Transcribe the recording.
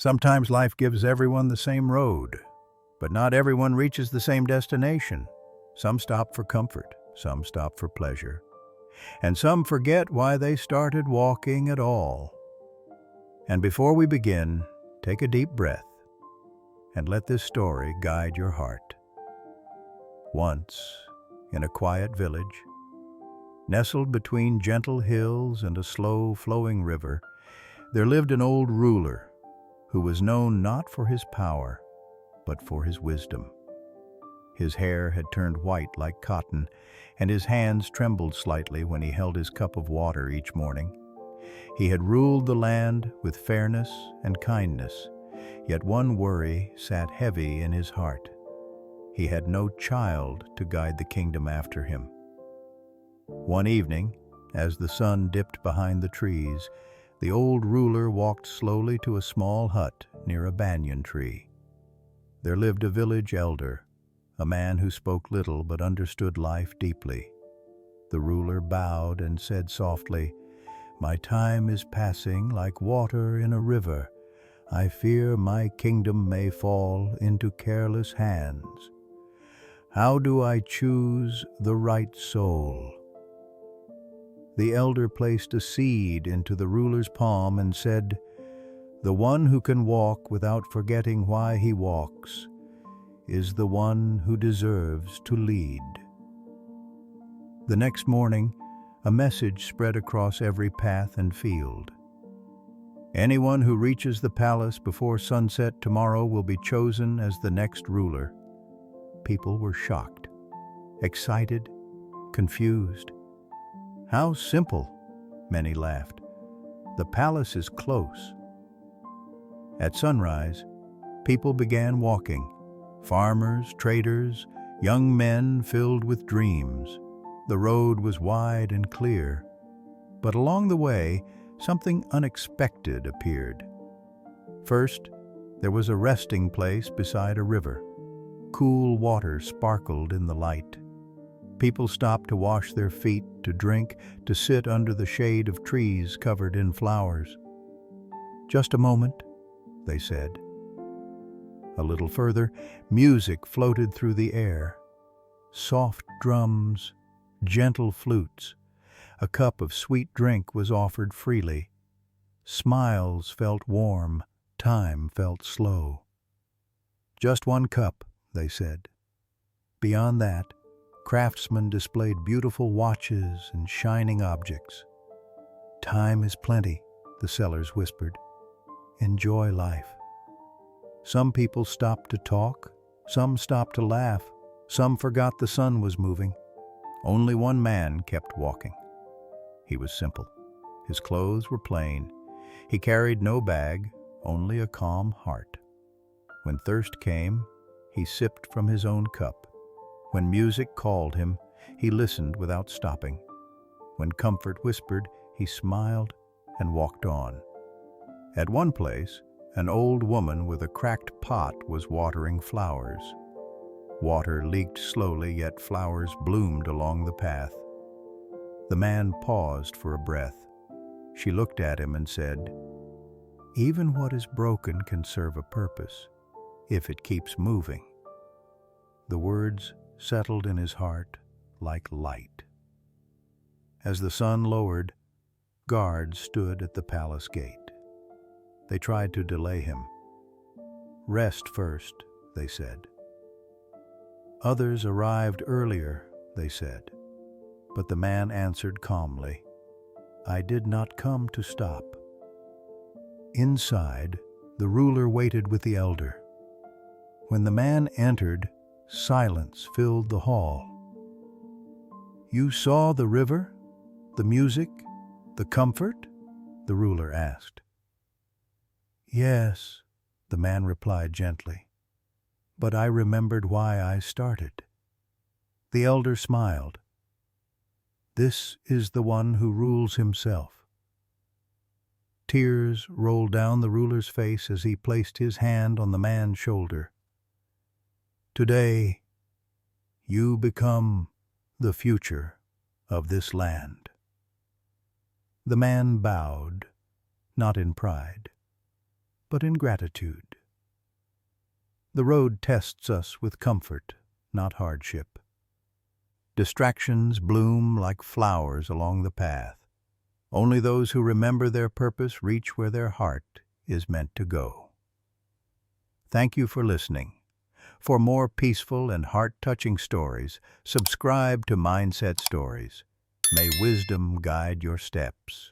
Sometimes life gives everyone the same road, but not everyone reaches the same destination. Some stop for comfort, some stop for pleasure, and some forget why they started walking at all. And before we begin, take a deep breath and let this story guide your heart. Once, in a quiet village, nestled between gentle hills and a slow-flowing river, there lived an old ruler who was known not for his power, but for his wisdom. His hair had turned white like cotton, and his hands trembled slightly when he held his cup of water each morning. He had ruled the land with fairness and kindness, yet one worry sat heavy in his heart. He had no child to guide the kingdom after him. One evening, as the sun dipped behind the trees, the old ruler walked slowly to a small hut near a banyan tree. There lived a village elder, a man who spoke little but understood life deeply. The ruler bowed and said softly, "My time is passing like water in a river. I fear my kingdom may fall into careless hands. How do I choose the right soul?" The elder placed a seed into the ruler's palm and said, "The one who can walk without forgetting why he walks is the one who deserves to lead." The next morning, a message spread across every path and field. "Anyone who reaches the palace before sunset tomorrow will be chosen as the next ruler." People were shocked, excited, confused. "How simple," many laughed. "The palace is close." At sunrise, people began walking. Farmers, traders, young men filled with dreams. The road was wide and clear, but along the way, something unexpected appeared. First, there was a resting place beside a river. Cool water sparkled in the light. People stopped to wash their feet, to drink, to sit under the shade of trees covered in flowers. "Just a moment," they said. A little further, music floated through the air. Soft drums, gentle flutes. A cup of sweet drink was offered freely. Smiles felt warm, time felt slow. "Just one cup," they said. Beyond that, craftsmen displayed beautiful watches and shining objects. "Time is plenty," the sellers whispered. "Enjoy life." Some people stopped to talk, some stopped to laugh, some forgot the sun was moving. Only one man kept walking. He was simple. His clothes were plain. He carried no bag, only a calm heart. When thirst came, he sipped from his own cup. When music called him, he listened without stopping. When comfort whispered, he smiled and walked on. At one place, an old woman with a cracked pot was watering flowers. Water leaked slowly, yet flowers bloomed along the path. The man paused for a breath. She looked at him and said, "Even what is broken can serve a purpose, if it keeps moving." The words settled in his heart like light. As the sun lowered, guards stood at the palace gate. They tried to delay him. "Rest first," they said. Others arrived earlier, they said. But the man answered calmly, "I did not come to stop." Inside, the ruler waited with the elder. When the man entered, silence filled the hall. "You saw the river, the music, the comfort?" the ruler asked. "Yes," the man replied gently, "but I remembered why I started." The elder smiled. "This is the one who rules himself." Tears rolled down the ruler's face as he placed his hand on the man's shoulder. "Today, you become the future of this land." The man bowed, not in pride, but in gratitude. The road tests us with comfort, not hardship. Distractions bloom like flowers along the path. Only those who remember their purpose reach where their heart is meant to go. Thank you for listening. For more peaceful and heart-touching stories, subscribe to Mindset Stories. May wisdom guide your steps.